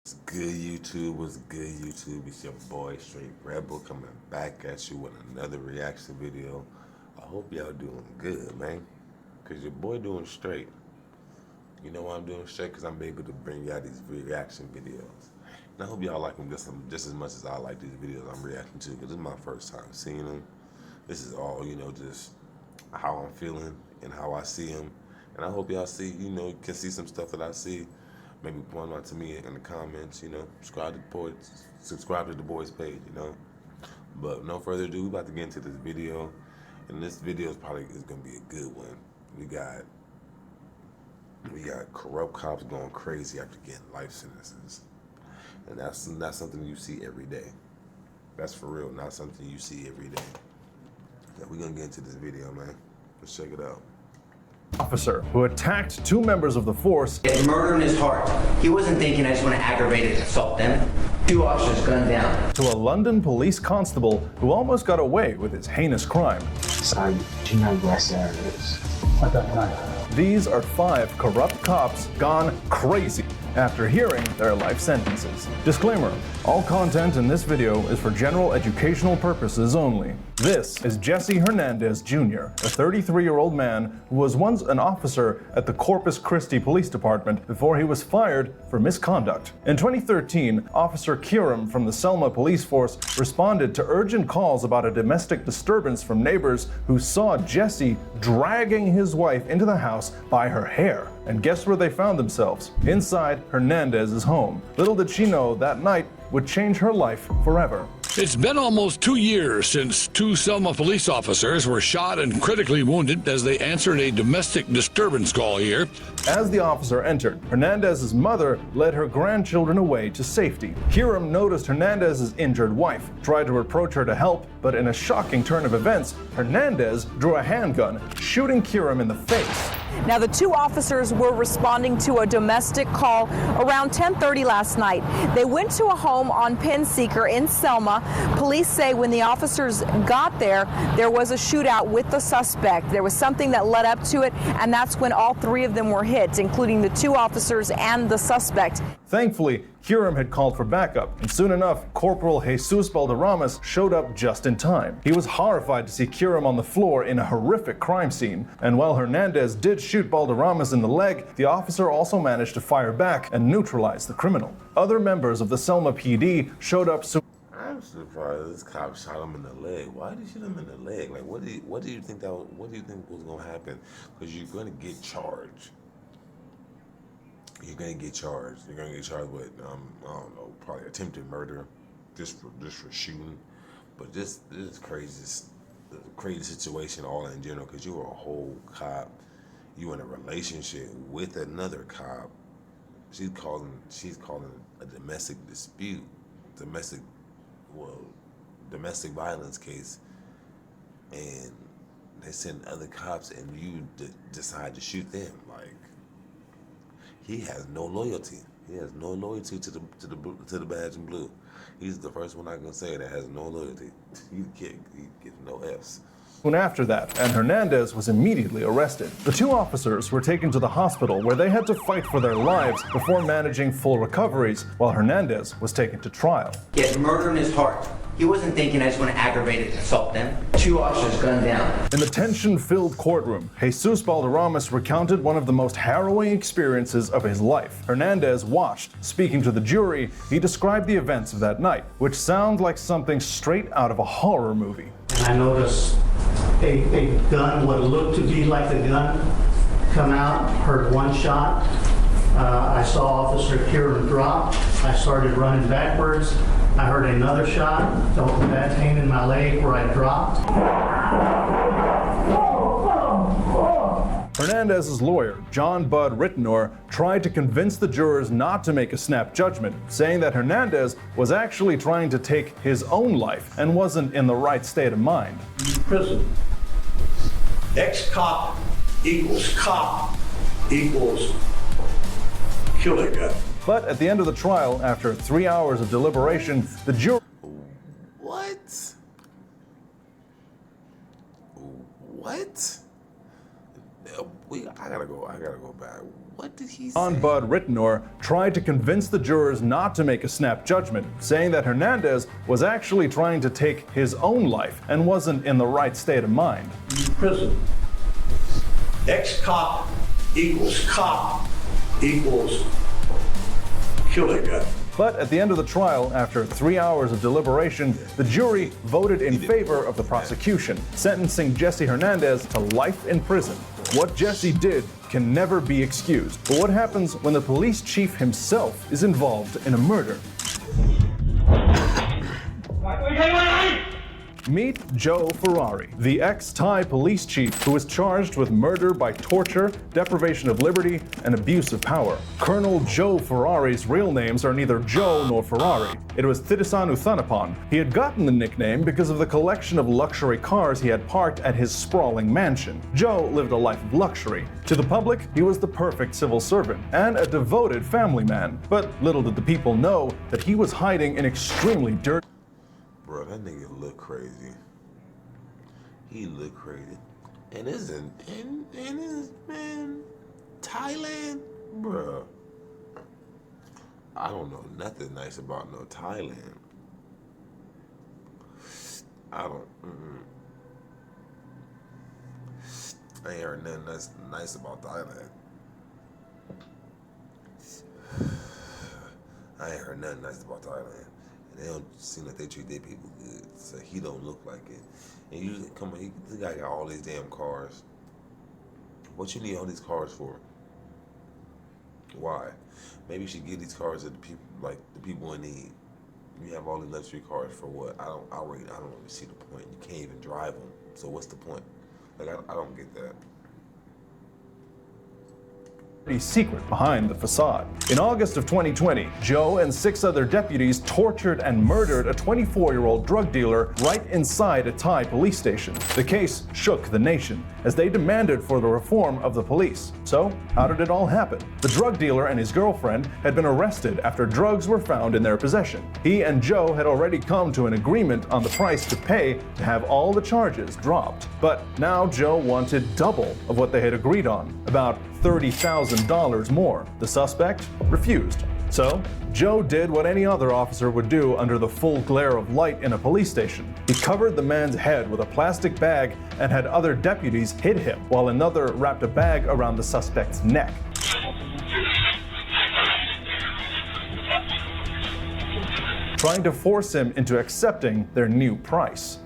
What's good, YouTube? What's good, YouTube? It's your boy Straight Rebel coming back at you with another reaction video. I hope y'all doing good, man. Cause your boy doing straight. You know why I'm doing straight? Cause I'm able to bring y'all these reaction videos. And I hope y'all like them just as much as I like these videos I'm reacting to. Cause this is my first time seeing them. This is all, just how I'm feeling and how I see them. And I hope y'all see, can see some stuff that I see. Maybe point out to me in the comments, subscribe to the boys page, But no further ado, we're about to get into this video. And this video is gonna be a good one. We got corrupt cops going crazy after getting life sentences. And that's not something you see every day. That's for real, not something you see every day. Yeah, we're gonna get into this video, man. Let's check it out. Officer who attacked two members of the force. He had murder in his heart. He wasn't thinking, I just want to aggravate assault them. Two officers gunned down. To a London police constable who almost got away with his heinous crime. Son, do you know Lazarus? I don't know. These are 5 corrupt cops gone crazy after hearing their life sentences. Disclaimer, all content in this video is for general educational purposes only. This is Jesse Hernandez Jr., a 33-year-old man who was once an officer at the Corpus Christi Police Department before he was fired for misconduct. In 2013, Officer Kiram from the Selma Police Force responded to urgent calls about a domestic disturbance from neighbors who saw Jesse dragging his wife into the house by her hair. And guess where they found themselves? Inside Hernandez's home. Little did she know that night would change her life forever. It's been almost 2 years since 2 Selma police officers were shot and critically wounded as they answered a domestic disturbance call here. As the officer entered, Hernandez's mother led her grandchildren away to safety. Kiram noticed Hernandez's injured wife, tried to approach her to help, but in a shocking turn of events, Hernandez drew a handgun, shooting Kiram in the face. Now, the 2 officers were responding to a domestic call around 10:30 last night. They went to a home on Penseeker in Selma. Police say when the officers got there, there was a shootout with the suspect. There was something that led up to it, and that's when all 3 of them were hit, including the 2 officers and the suspect. Thankfully, Kiram had called for backup, and soon enough, Corporal Jesus Valderramas showed up just in time. He was horrified to see Kiram on the floor in a horrific crime scene, and while Hernandez did shoot Valderramas in the leg, the officer also managed to fire back and neutralize the criminal. Other members of the Selma PD showed up soon. I'm surprised this cop shot him in the leg. Why did he shoot him in the leg? Like, what do you think was gonna happen? Because you're gonna get charged. You're gonna get charged with I don't know, probably attempted murder, just for shooting. But this is crazy situation all in general, because you were a whole cop. You in a relationship with another cop. She's calling a domestic dispute, domestic violence case, and they send other cops, and you decide to shoot them. Like, he has no loyalty. He has no loyalty to the badge in blue. He's the first one I can say that has no loyalty. He gets no Fs. Soon after that, and Hernandez was immediately arrested. The 2 officers were taken to the hospital where they had to fight for their lives before managing full recoveries, while Hernandez was taken to trial. He had murder in his heart. He wasn't thinking, I just want to aggravate assault them. 2 officers gunned down. In the tension-filled courtroom, Jesus Valderramas recounted one of the most harrowing experiences of his life. Hernandez watched. Speaking to the jury, he described the events of that night, which sound like something straight out of a horror movie. I noticed a gun, what looked to be like a gun, come out, heard 1 shot. I saw Officer Kiram drop. I started running backwards. I heard another shot, felt a bad pain in my leg where I dropped. Hernandez's lawyer, John Bud Rittenor, tried to convince the jurors not to make a snap judgment, saying that Hernandez was actually trying to take his own life and wasn't in the right state of mind. Prison. Ex-cop equals killing guy. But at the end of the trial, after 3 hours of deliberation, the jury... What? I gotta go back. What did he say? John Bud Rittenor tried to convince the jurors not to make a snap judgment, saying that Hernandez was actually trying to take his own life and wasn't in the right state of mind. Prison. Ex-cop equals killer gun. But at the end of the trial, after 3 hours of deliberation, the jury voted in favor of the prosecution, sentencing Jesse Hernandez to life in prison. What Jesse did can never be excused. But what happens when the police chief himself is involved in a murder? Meet Joe Ferrari, the ex-Thai police chief who was charged with murder by torture, deprivation of liberty, and abuse of power. Colonel Joe Ferrari's real names are neither Joe nor Ferrari. It was Thitisan Uthanapan. He had gotten the nickname because of the collection of luxury cars he had parked at his sprawling mansion. Joe lived a life of luxury. To the public, he was the perfect civil servant and a devoted family man. But little did the people know that he was hiding in extremely dirty. Bro, that nigga look crazy. He look crazy. And isn't man, Thailand? Bruh. I don't know nothing nice about no Thailand. I ain't heard nothing that's nice about Thailand. I ain't heard nothing nice about Thailand. They don't seem like they treat their people good, so he don't look like it. And usually, come on, this guy got all these damn cars. What you need all these cars for? Why? Maybe you should give these cars to the people, like the people in need. You have all these luxury cars for what? I don't even see the point. You can't even drive them. So what's the point? Like I don't get that. Secret behind the facade. In August of 2020, Joe and 6 other deputies tortured and murdered a 24-year-old drug dealer right inside a Thai police station. The case shook the nation as they demanded for the reform of the police. So, how did it all happen? The drug dealer and his girlfriend had been arrested after drugs were found in their possession. He and Joe had already come to an agreement on the price to pay to have all the charges dropped. But now Joe wanted double of what they had agreed on, about $30,000 more. The suspect refused. So, Joe did what any other officer would do under the full glare of light in a police station. He covered the man's head with a plastic bag and had other deputies hit him, while another wrapped a bag around the suspect's neck. Trying to force him into accepting their new price.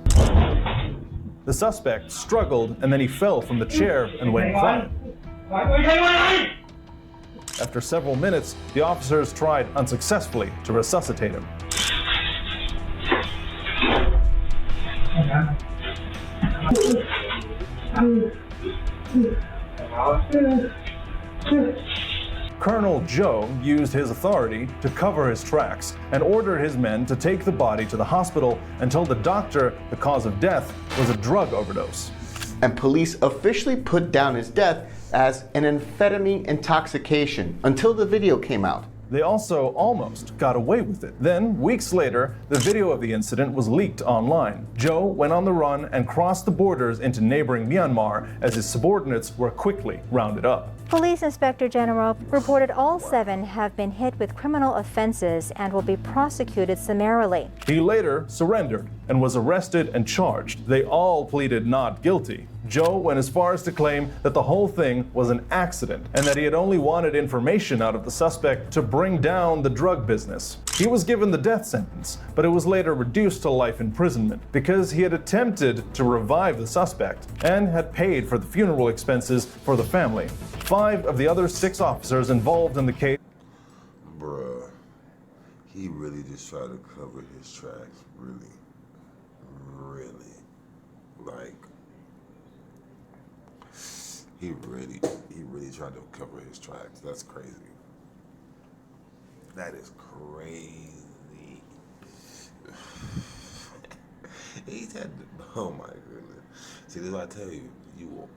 The suspect struggled and then he fell from the chair and went quiet. After several minutes, the officers tried unsuccessfully to resuscitate him. Colonel Joe used his authority to cover his tracks and ordered his men to take the body to the hospital and told the doctor the cause of death was a drug overdose. And police officially put down his death as an amphetamine intoxication until the video came out. They also almost got away with it. Then, weeks later, the video of the incident was leaked online. Joe went on the run and crossed the borders into neighboring Myanmar as his subordinates were quickly rounded up. Police Inspector General reported all 7 have been hit with criminal offenses and will be prosecuted summarily. He later surrendered and was arrested and charged. They all pleaded not guilty. Joe went as far as to claim that the whole thing was an accident and that he had only wanted information out of the suspect to bring down the drug business. He was given the death sentence, but it was later reduced to life imprisonment because he had attempted to revive the suspect and had paid for the funeral expenses for the family. 5 of the other 6 officers involved in the case. Bruh, he really just tried to cover his tracks, really. Like, he really tried to cover his tracks. That's crazy. That is crazy. He's had, oh my goodness. See, this is what I tell you. You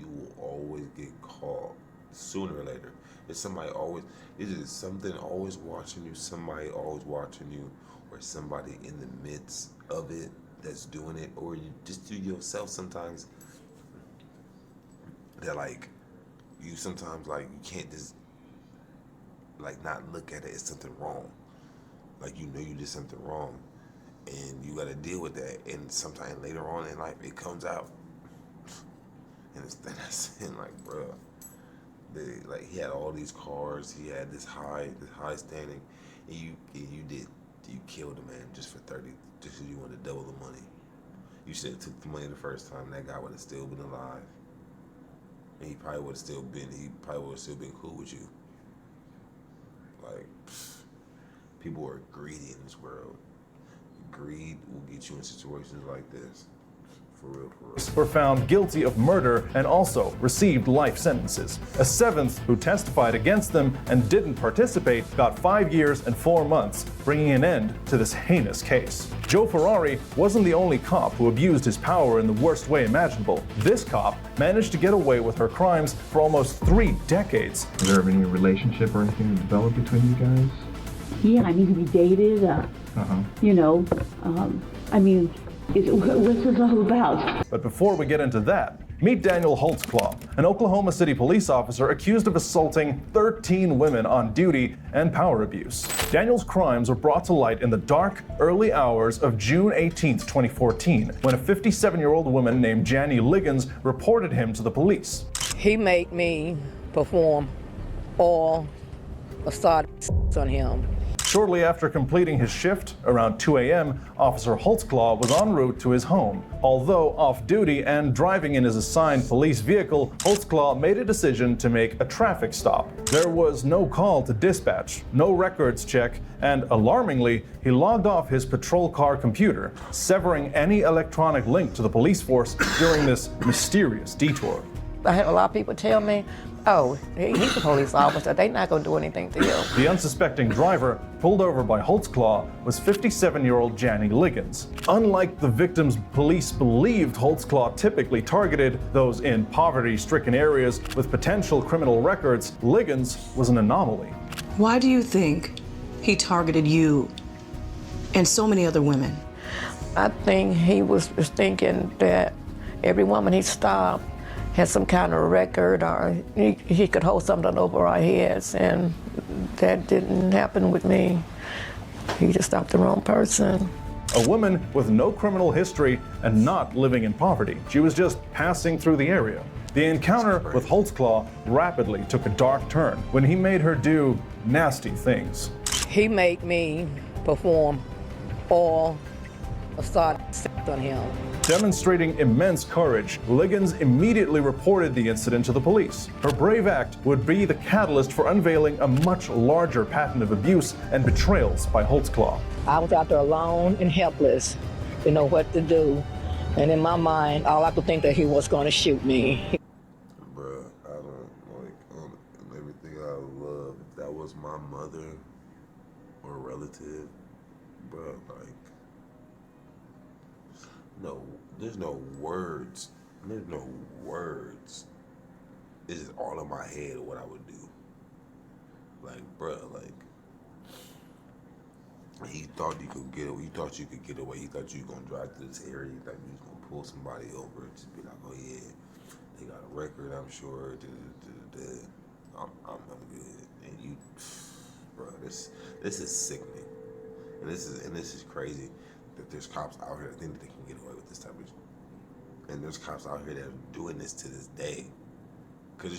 will always get caught sooner or later. There's somebody always, is it something always watching you, somebody always watching you, or somebody in the midst of it that's doing it, or you just do yourself sometimes. That like, you sometimes like, you can't just like not look at it as something wrong. Like you know you did something wrong, and you got to deal with that. And sometime later on in life, it comes out. And it's then I saying like, bro, like he had all these cars, he had this high standing, and you killed a man just for 30, just because you wanted to double the money. You should have took the money the first time. That guy would have still been alive, and he probably would have still been cool with you. Like, people are greedy in this world. Greed will get you in situations like this. For real. Were found guilty of murder and also received life sentences. A seventh, who testified against them and didn't participate, got 5 years and 4 months, bringing an end to this heinous case. Joe Ferrari wasn't the only cop who abused his power in the worst way imaginable. This cop managed to get away with her crimes for almost 3 decades. Has there been any relationship or anything developed between you guys? Yeah, I mean, we dated, you know, I mean, what's this all about? But before we get into that, meet Daniel Holtzclaw, an Oklahoma City police officer accused of assaulting 13 women on duty and power abuse. Daniel's crimes were brought to light in the dark, early hours of June 18, 2014, when a 57-year-old woman named Janie Liggins reported him to the police. He made me perform all assaults on him. Shortly after completing his shift, around 2 a.m., Officer Holtzclaw was en route to his home. Although off-duty and driving in his assigned police vehicle, Holtzclaw made a decision to make a traffic stop. There was no call to dispatch, no records check, and alarmingly, he logged off his patrol car computer, severing any electronic link to the police force during this mysterious detour. I had a lot of people tell me, oh, he's a police officer, they're not gonna do anything to you. The unsuspecting driver, pulled over by Holtzclaw, was 57-year-old Janie Liggins. Unlike the victims police believed, Holtzclaw typically targeted those in poverty-stricken areas with potential criminal records. Liggins was an anomaly. Why do you think he targeted you and so many other women? I think he was thinking that every woman he stopped had some kind of record, or he could hold something over our heads, and that didn't happen with me. He just stopped the wrong person. A woman with no criminal history and not living in poverty. She was just passing through the area. The encounter with Holtzclaw rapidly took a dark turn when he made her do nasty things. He made me perform all assaults on him. Demonstrating immense courage, Liggins immediately reported the incident to the police. Her brave act would be the catalyst for unveiling a much larger pattern of abuse and betrayals by Holtzclaw. I was out there alone and helpless, didn't know what to do. And in my mind, all I could think that he was going to shoot me. Bruh, I don't, like, everything I love, if that was my mother or a relative, bruh, like, no, there's no words. There's no words. It's just all in my head of what I would do. Like, bruh, like, he thought you could get away. He thought you could get away. He thought you were gonna drive through this area. He thought you was gonna pull somebody over and just be like, oh yeah, they got a record, I'm sure. I'm good. And you, bruh, this is sickening. And this is crazy. That there's cops out here that think that they can get away with this type of shit. And there's cops out here that are doing this to this day. Cause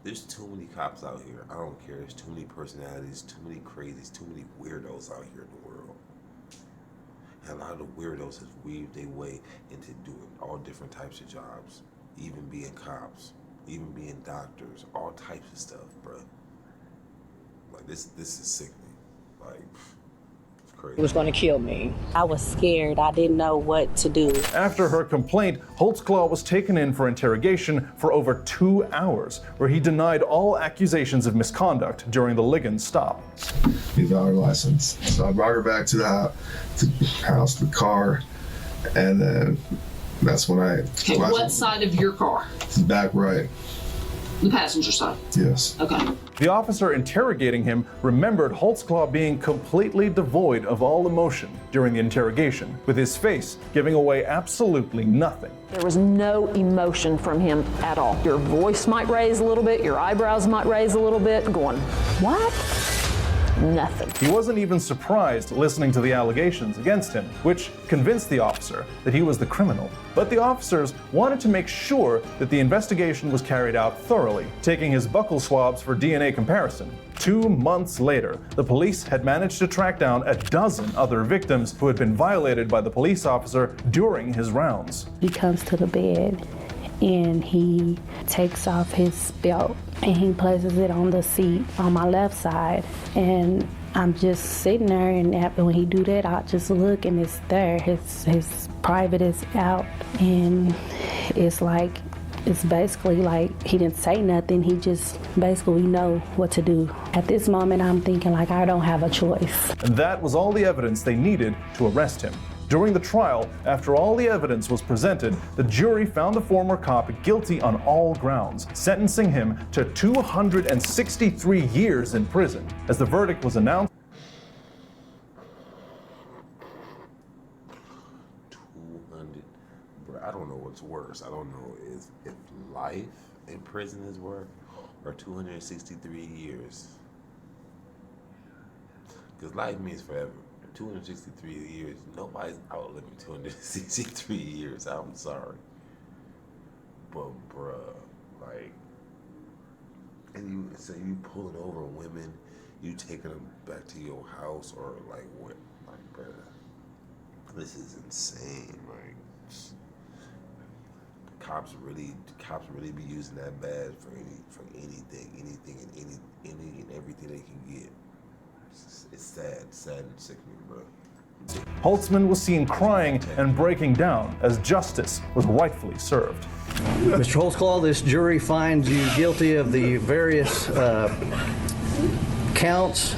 there's too many cops out here. I don't care. There's too many personalities, too many crazies, too many weirdos out here in the world. And a lot of the weirdos have weaved their way into doing all different types of jobs. Even being cops, even being doctors, all types of stuff, bro. Like this is sickening. Like, He was going to kill me. I was scared. I didn't know what to do. After her complaint, Holtzclaw was taken in for interrogation for over 2 hours, where he denied all accusations of misconduct during the Liggins stop. He got her license. So I brought her back to the house, the car, and then that's when I... Okay, what side of your car? Back right. The passenger side? Yes. Okay. The officer interrogating him remembered Holtzclaw being completely devoid of all emotion during the interrogation, with his face giving away absolutely nothing. There was no emotion from him at all. Your voice might raise a little bit, your eyebrows might raise a little bit, going, what? Nothing. He wasn't even surprised listening to the allegations against him, which convinced the officer that he was the criminal. But the officers wanted to make sure that the investigation was carried out thoroughly, taking his buccal swabs for DNA comparison. 2 months later, the police had managed to track down a dozen other victims who had been violated by the police officer during his rounds. He comes to the bed and he takes off his belt and he places it on the seat on my left side, and I'm just sitting there, and when he do that, I just look and it's there. His private is out, and it's basically like he didn't say nothing. He just basically know what to do. At this moment, I'm thinking like I don't have a choice. And that was all the evidence they needed to arrest him. During the trial, after all the evidence was presented, the jury found the former cop guilty on all grounds, sentencing him to 263 years in prison. As the verdict was announced, 200, bro, I don't know what's worse. I don't know if life in prison is worse or 263 years. Because life means forever. 263 years, nobody's outliving 263 years. I'm sorry. But bruh, like, and you pulling over women, you taking them back to your house, or like what? Like, bruh, this is insane. Like, cops really be using that badge for anything and everything they can get. It's sad and sickening, bro. Holtzman was seen crying and breaking down as justice was rightfully served. Mr. Holtzclaw, this jury finds you guilty of the various counts.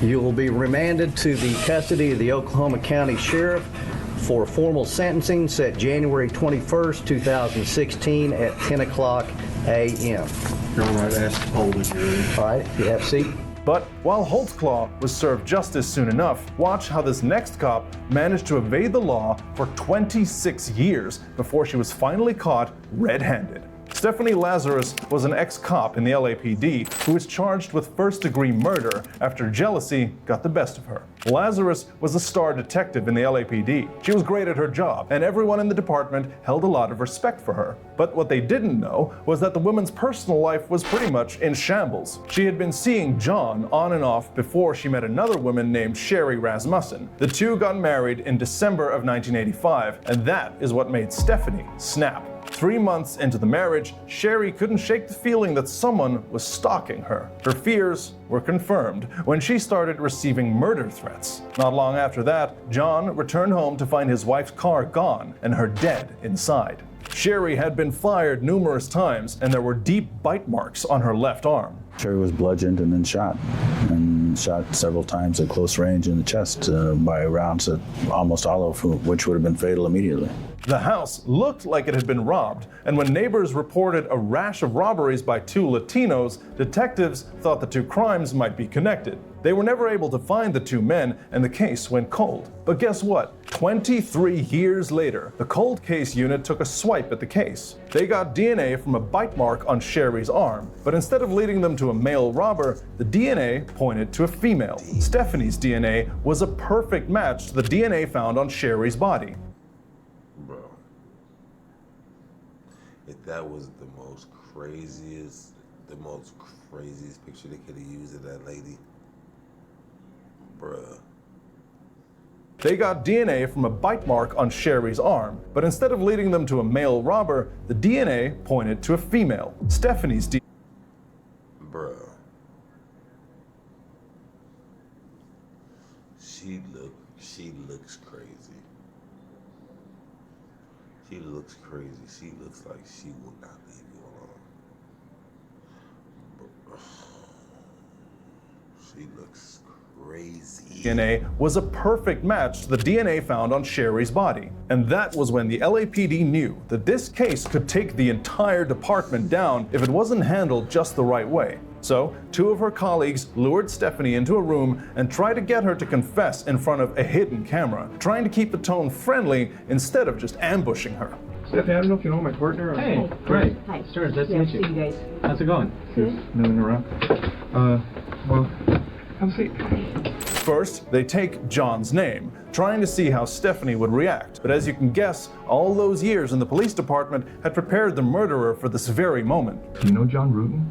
You will be remanded to the custody of the Oklahoma County Sheriff for formal sentencing set January 21st, 2016 at 10 o'clock a.m. Your Honor, I'd ask to hold the jury. All right, you have a seat. But while Holtzclaw was served justice soon enough, watch how this next cop managed to evade the law for 26 years before she was finally caught red-handed. Stephanie Lazarus was an ex-cop in the LAPD who was charged with first-degree murder after jealousy got the best of her. Lazarus was a star detective in the LAPD. She was great at her job, and everyone in the department held a lot of respect for her. But what they didn't know was that the woman's personal life was pretty much in shambles. She had been seeing John on and off before she met another woman named Sherry Rasmussen. The two got married in December of 1985, and that is what made Stephanie snap. 3 months into the marriage, Sherry couldn't shake the feeling that someone was stalking her. Her fears were confirmed when she started receiving murder threats. Not long after that, John returned home to find his wife's car gone and her dead inside. Sherry had been fired numerous times, and there were deep bite marks on her left arm. Sherry was bludgeoned and then shot several times at close range in the chest by rounds that almost all of which would have been fatal immediately. The house looked like it had been robbed, and when neighbors reported a rash of robberies by 2 Latinos, detectives thought the 2 crimes might be connected. They were never able to find the 2 men, and the case went cold. But guess what? 23 years later, the cold case unit took a swipe at the case. They got DNA from a bite mark on Sherry's arm, but instead of leading them to a male robber, the DNA pointed to a female. Stephanie's DNA was a perfect match to the DNA found on Sherry's body. Bro, if that was the most craziest picture they could have used of that lady, bruh. They got DNA from a bite mark on Sherry's arm, but instead of leading them to a male robber, the DNA pointed to a female. Stephanie's DNA. Bruh. She looks crazy. She looks crazy. She looks like she will not leave you alone. She looks crazy. DNA was a perfect match to the DNA found on Sherry's body. And that was when the LAPD knew that this case could take the entire department down if it wasn't handled just the right way. So, two of her colleagues lured Stephanie into a room and tried to get her to confess in front of a hidden camera, trying to keep the tone friendly instead of just ambushing her. Stephanie, I don't know if you know my partner. Or... Hey, great. Hi. Stearns, nice to meet you. See you guys. How's it going? Good. Milling around. Well, have a seat. First, they take John's name, trying to see how Stephanie would react. But as you can guess, all those years in the police department had prepared the murderer for this very moment. Do you know John Rutten?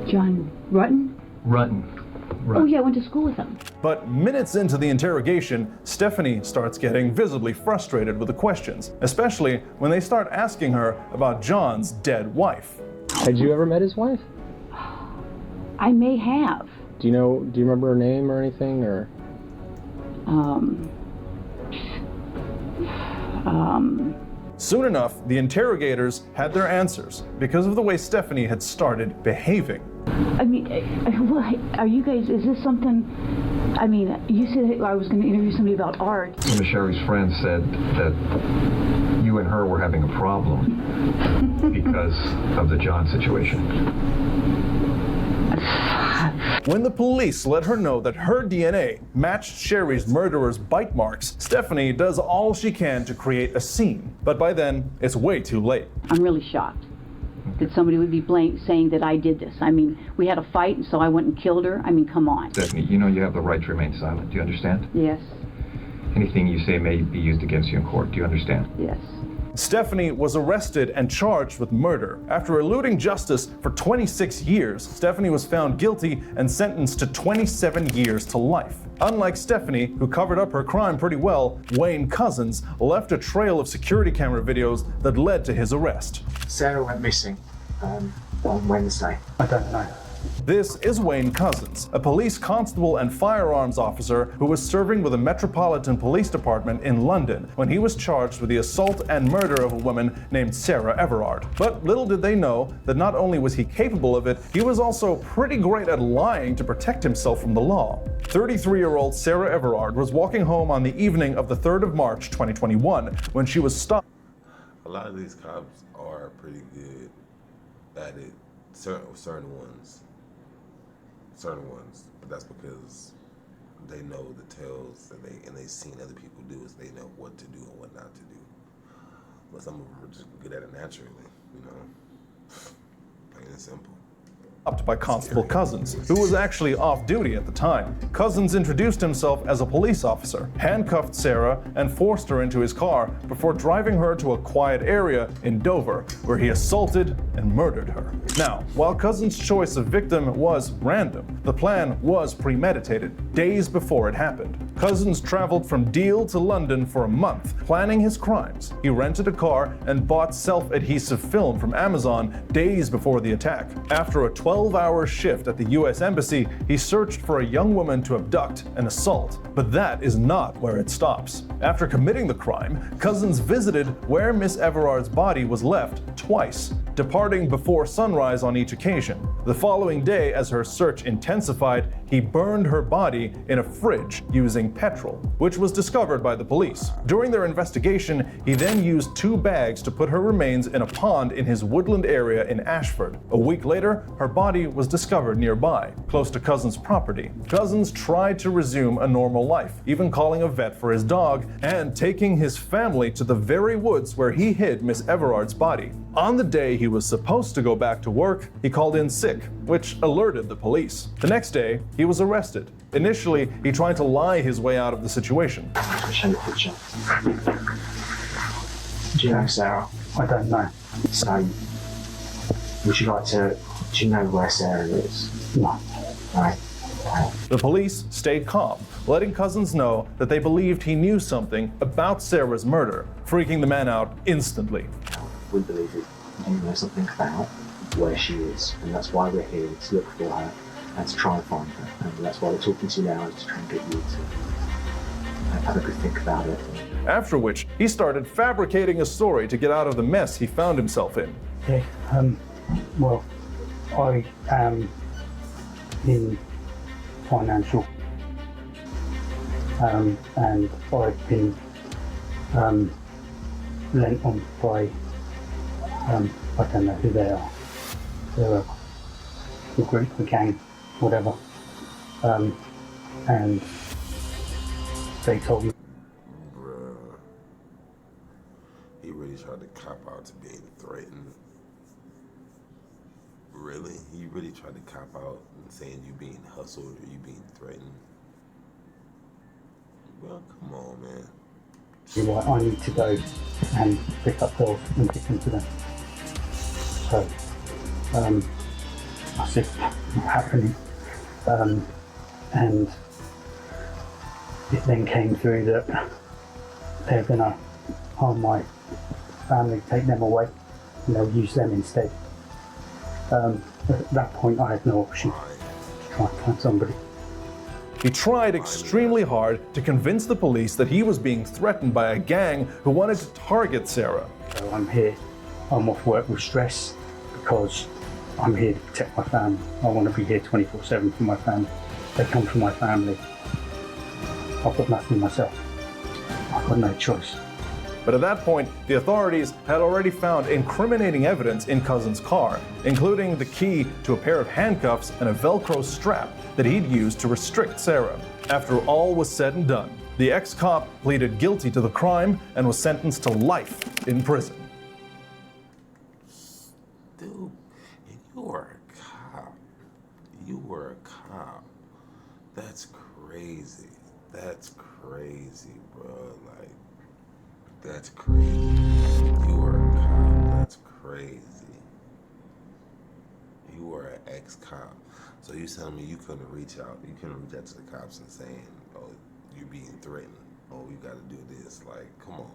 John Rutten? Rutten. Oh yeah, I went to school with him. But minutes into the interrogation, Stephanie starts getting visibly frustrated with the questions, especially when they start asking her about John's dead wife. Had you ever met his wife? I may have. Do you remember her name or anything, or? Soon enough, the interrogators had their answers because of the way Stephanie had started behaving. I mean, are you guys, is this something, I mean, you said I was going to interview somebody about art. One of Sherry's friends said that you and her were having a problem because of the John situation. When the police let her know that her DNA matched Sherry's murderer's bite marks, Stephanie does all she can to create a scene. But by then, it's way too late. I'm really shocked that somebody would be saying that I did this. I mean, we had a fight, and so I went and killed her. I mean, come on. Stephanie, you know you have the right to remain silent. Do you understand? Yes. Anything you say may be used against you in court. Do you understand? Yes. Stephanie was arrested and charged with murder. After eluding justice for 26 years, Stephanie was found guilty and sentenced to 27 years to life. Unlike Stephanie, who covered up her crime pretty well, Wayne Couzens left a trail of security camera videos that led to his arrest. Sarah went missing on Wednesday. I don't know. This is Wayne Couzens, a police constable and firearms officer who was serving with the Metropolitan Police Department in London when he was charged with the assault and murder of a woman named Sarah Everard. But little did they know that not only was he capable of it, he was also pretty great at lying to protect himself from the law. 33-year-old Sarah Everard was walking home on the evening of the 3rd of March 2021 when she was stopped. A lot of these cops are pretty good at it, certain ones, but that's because they know the tales that they've seen other people do, is they know what to do and what not to do. But some of them are just good at it naturally, you know, plain and simple. By Constable Couzens, who was actually off duty at the time. Couzens introduced himself as a police officer, handcuffed Sarah, and forced her into his car before driving her to a quiet area in Dover, where he assaulted and murdered her. Now, while Couzens' choice of victim was random, the plan was premeditated days before it happened. Couzens traveled from Deal to London for a month, planning his crimes. He rented a car and bought self-adhesive film from Amazon days before the attack. After a 12-hour shift at the US Embassy, he searched for a young woman to abduct and assault. But that is not where it stops. After committing the crime, Couzens visited where Miss Everard's body was left twice, departing before sunrise on each occasion. The following day, as her search intensified, he burned her body in a fridge using petrol, which was discovered by the police. During their investigation, he then used 2 bags to put her remains in a pond in his woodland area in Ashford. A week later, her body was discovered nearby, close to Couzens' property. Couzens tried to resume a normal life, even calling a vet for his dog and taking his family to the very woods where he hid Miss Everard's body. On the day he was supposed to go back to work, he called in sick, which alerted the police. The next day, he was arrested. Initially, he tried to lie his way out of the situation. Show the picture. Do you know Sarah? I don't know. So, would you like to, do you know where Sarah is? No. Right. The police stayed calm, letting Couzens know that they believed he knew something about Sarah's murder, freaking the man out instantly. We believe that you know something about where she is, and that's why we're here, to look for her and to try and find her. And that's why we're talking to you now, is to try and get you to have a good think about it. After which, he started fabricating a story to get out of the mess he found himself in. Okay, well, I am in financial, and I've been lent on by, I don't know who they are. They're a group, a gang, whatever, and they told me. Bruh. He really tried to cop out to being threatened. Really? He really tried to cop out and saying you being hustled or you being threatened? Well, come on, man. Like, I need to go and pick up girls and pick them to them. So, I said, not happening. And it then came through that they're going to harm my family, take them away, and they'll use them instead. At that point, I had no option to try and find somebody. He tried extremely hard to convince the police that he was being threatened by a gang who wanted to target Sarah. So I'm here, I'm off work with stress because I'm here to protect my family. I want to be here 24/7 for my family. They come from my family. I've got nothing myself. I've got no choice. But at that point, the authorities had already found incriminating evidence in Couzens' car, including the key to a pair of handcuffs and a Velcro strap that he'd used to restrict Sarah. After all was said and done, the ex-cop pleaded guilty to the crime and was sentenced to life in prison. Dude, you were a cop. You were a cop. That's crazy. That's crazy, bro. Like, that's crazy. You were a cop. That's crazy. You were an ex-cop. So you telling me you couldn't reach out to the cops and saying, oh, you're being threatened. Oh, you gotta do this. Like, come on.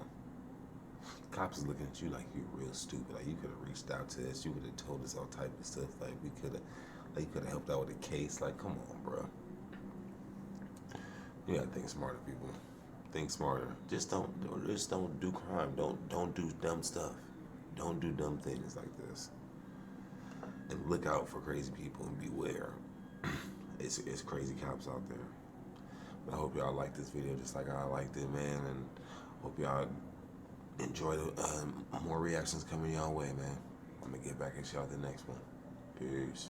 Cops is looking at you like you're real stupid. Like, you could have reached out to us. You would have told us all type of stuff. Like, you could have helped out with a case. Like, come on, bro. You gotta think smarter, people. Think smarter. Just don't do crime. Don't do dumb stuff. Don't do dumb things like this. And look out for crazy people and beware. It's crazy cops out there. But I hope y'all like this video just like I liked it, man. And hope y'all enjoy the more reactions coming y'all way, man. I'm gonna get back at y'all the next one. Peace.